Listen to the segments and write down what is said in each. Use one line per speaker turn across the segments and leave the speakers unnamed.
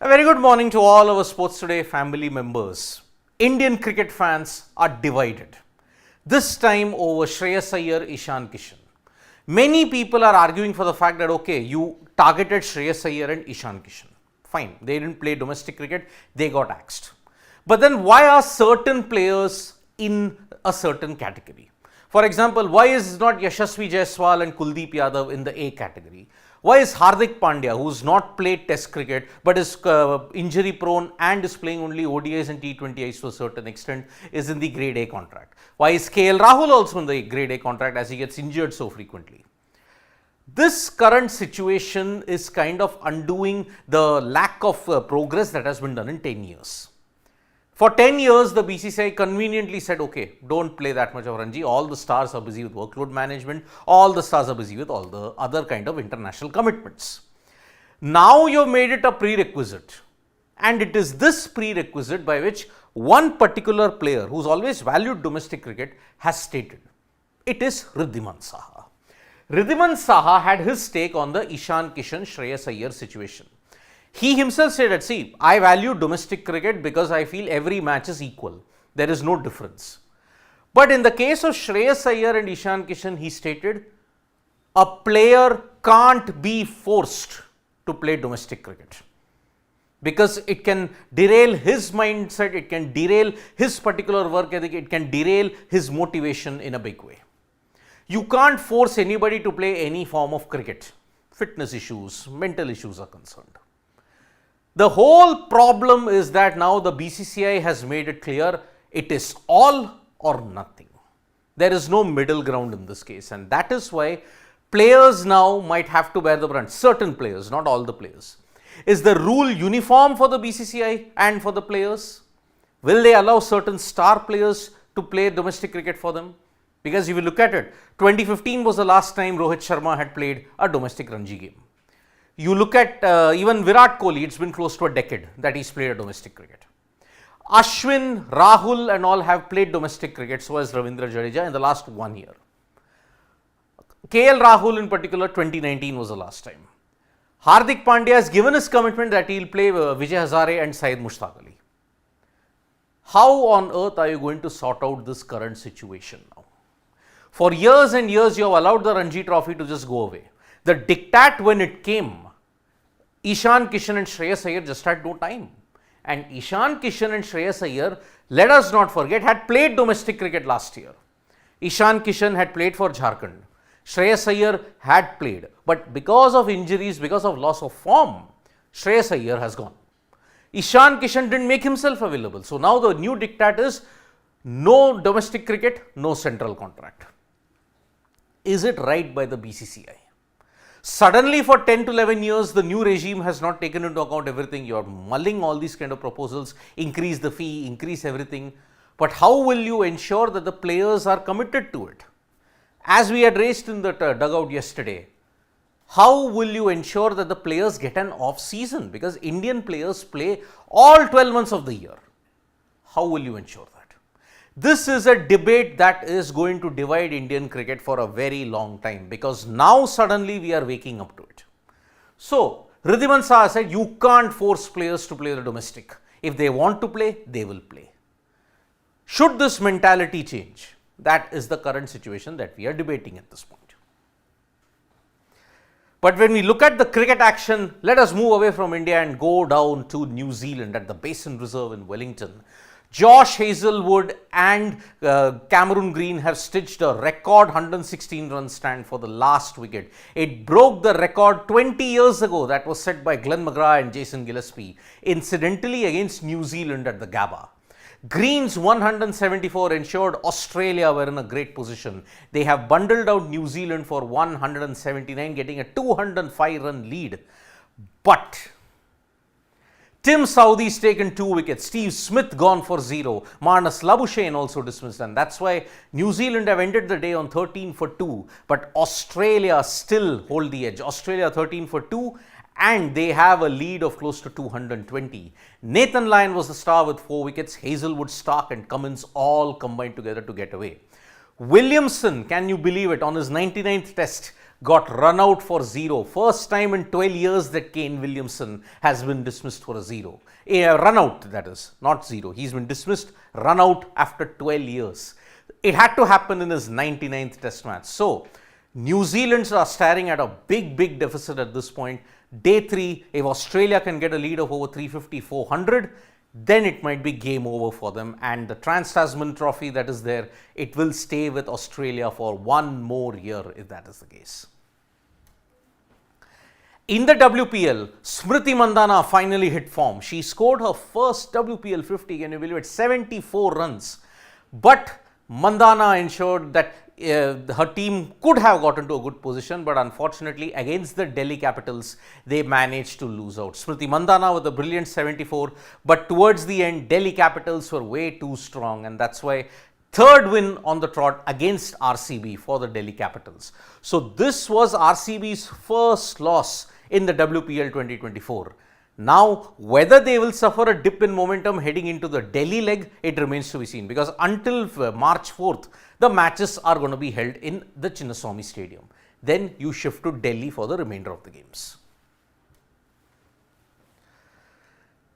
A very good morning to all our Sports Today family members. Indian cricket fans are divided. This time over Shreyas Iyer, Iyer-Kishan. Many people are arguing for the fact that okay, you targeted Shreyas Iyer and Iyer-Kishan. Fine, they didn't play domestic cricket, they got axed. But then why are certain players in a certain category? For example, why is not Yashasvi Jaiswal and Kuldeep Yadav in the A category? Why is Hardik Pandya, who's not played Test cricket but is injury prone and is playing only ODIs and T20Is to a certain extent, is in the grade A contract? Why is KL Rahul also in the grade A contract as he gets injured so frequently? This current situation is kind of undoing the lack of progress that has been done in 10 years. For 10 years, the BCCI conveniently said, okay, don't play that much of Ranji. All the stars are busy with workload management. All the stars are busy with all the other kind of international commitments. Now you've made it a prerequisite. And it is this prerequisite by which one particular player who's always valued domestic cricket has stated. It is Wriddhiman Saha. Wriddhiman Saha had his take on the Iyer-Kishan Shreyas Iyer situation. He himself said that, see, I value domestic cricket because I feel every match is equal. There is no difference. But in the case of Shreyas Iyer and Iyer-Kishan, he stated, a player can't be forced to play domestic cricket because it can derail his mindset, it can derail his particular work ethic, it can derail his motivation in a big way. You can't force anybody to play any form of cricket. Fitness issues, mental issues are concerned. The whole problem is that now the BCCI has made it clear it is all or nothing. There is no middle ground in this case, and that is why players now might have to bear the brunt. Certain players, not all the players. Is the rule uniform for the BCCI and for the players? Will they allow certain star players to play domestic cricket for them? Because if you look at it, 2015 was the last time Rohit Sharma had played a domestic Ranji game. You look at even Virat Kohli, it's been close to a decade that he's played a domestic cricket. Ashwin, Rahul and all have played domestic cricket, so has Ravindra Jadeja in the last 1 year. KL Rahul in particular, 2019 was the last time. Hardik Pandya has given his commitment that he'll play Vijay Hazare and Syed Mushtaq Ali. How on earth are you going to sort out this current situation now? For years and years, you have allowed the Ranji Trophy to just go away. The diktat when it came, Iyer-Kishan and Shreyas Iyer just had no time. And Iyer-Kishan and Shreyas Iyer, let us not forget, had played domestic cricket last year. Iyer-Kishan had played for Jharkhand. Shreyas Iyer had played. But because of injuries, because of loss of form, Shreyas Iyer has gone. Iyer-Kishan didn't make himself available. So now the new diktat is no domestic cricket, no central contract. Is it right by the BCCI? Suddenly for 10 to 11 years, the new regime has not taken into account everything. You are mulling all these kind of proposals, increase the fee, increase everything. But how will you ensure that the players are committed to it? As we had raised in the dugout yesterday, how will you ensure that the players get an off season? Because Indian players play all 12 months of the year. How will you ensure that? This is a debate that is going to divide Indian cricket for a very long time because now suddenly we are waking up to it. So, Wriddhiman Saha said you can't force players to play the domestic. If they want to play, they will play. Should this mentality change? That is the current situation that we are debating at this point. But when we look at the cricket action, let us move away from India and go down to New Zealand at the Basin Reserve in Wellington. Josh Hazlewood and Cameron Green have stitched a record 116 run stand for the last wicket. It broke the record 20 years ago that was set by Glenn McGrath and Jason Gillespie, incidentally against New Zealand at the Gabba. Green's 174 ensured Australia were in a great position. They have bundled out New Zealand for 179, getting a 205 run lead. But Tim Southee's taken 2 wickets, Steve Smith gone for 0, Marnus Labuschagne also dismissed, and that's why New Zealand have ended the day on 13 for 2, but Australia still hold the edge. Australia 13 for 2 and they have a lead of close to 220. Nathan Lyon was the star with 4 wickets, Hazlewood, Stark and Cummins all combined together to get away. Williamson, can you believe it, on his 99th test, got run out for 0. First time in 12 years that Kane Williamson has been dismissed for a 0. A run out, that is, not 0. He's been dismissed, run out after 12 years. It had to happen in his 99th test match. So, New Zealanders are staring at a big deficit at this point. Day 3, if Australia can get a lead of over 350, 400, then it might be game over for them, and the Trans-Tasman Trophy that is there, it will stay with Australia for one more year if that is the case. In the WPL, Smriti Mandhana finally hit form. She scored her first WPL 50, can you believe it, 74 runs. But Mandhana ensured that her team could have gotten to a good position, but unfortunately against the Delhi Capitals, they managed to lose out. Smriti Mandhana with a brilliant 74, but towards the end, Delhi Capitals were way too strong, and that's why third win on the trot against RCB for the Delhi Capitals. So this was RCB's first loss in the WPL 2024. Now, whether they will suffer a dip in momentum heading into the Delhi leg, it remains to be seen, because until March 4th, the matches are going to be held in the Chinnaswamy Stadium. Then you shift to Delhi for the remainder of the games.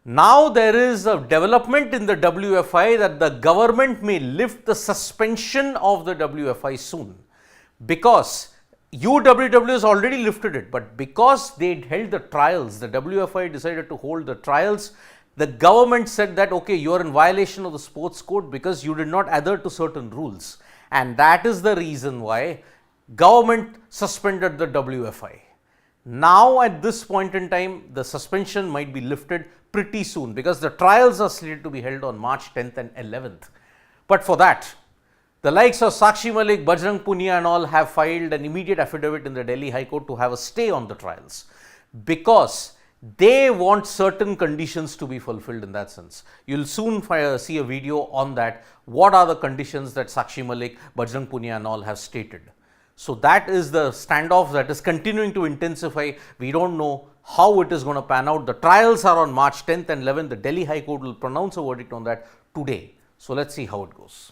Now there is a development in the WFI that the government may lift the suspension of the WFI soon, because UWW has already lifted it, but because they held the trials, the WFI decided to hold the trials. The government said that, okay, you are in violation of the sports code because you did not adhere to certain rules, and that is the reason why government suspended the WFI. Now at this point in time, the suspension might be lifted pretty soon, because the trials are slated to be held on March 10th and 11th. But for that, the likes of Sakshi Malik, Bajrang Punia and all have filed an immediate affidavit in the Delhi High Court to have a stay on the trials, because they want certain conditions to be fulfilled in that sense. You'll soon see a video on that. What are the conditions that Sakshi Malik, Bajrang Punia and all have stated? So that is the standoff that is continuing to intensify. We don't know how it is going to pan out. The trials are on March 10th and 11th. The Delhi High Court will pronounce a verdict on that today. So let's see how it goes.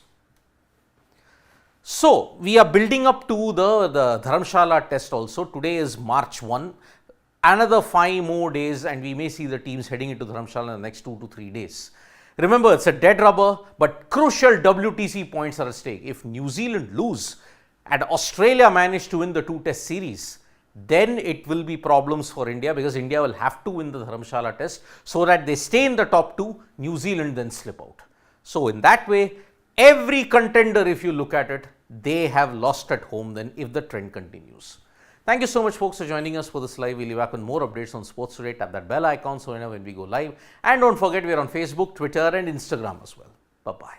So we are building up to the Dharamshala test also. Today is March 1. Another 5 more days and we may see the teams heading into Dharamshala in the next 2 to 3 days. Remember, it's a dead rubber, but crucial WTC points are at stake. If New Zealand lose and Australia manage to win the 2-test series, then it will be problems for India, because India will have to win the Dharamshala test so that they stay in the top 2, New Zealand then slip out. So in that way, every contender, if you look at it, they have lost at home then if the trend continues. Thank you so much folks for joining us for this live. We'll be back with more updates on Sports Today. Tap that bell icon so you know when we go live. And don't forget, we are on Facebook, Twitter and Instagram as well. Bye-bye.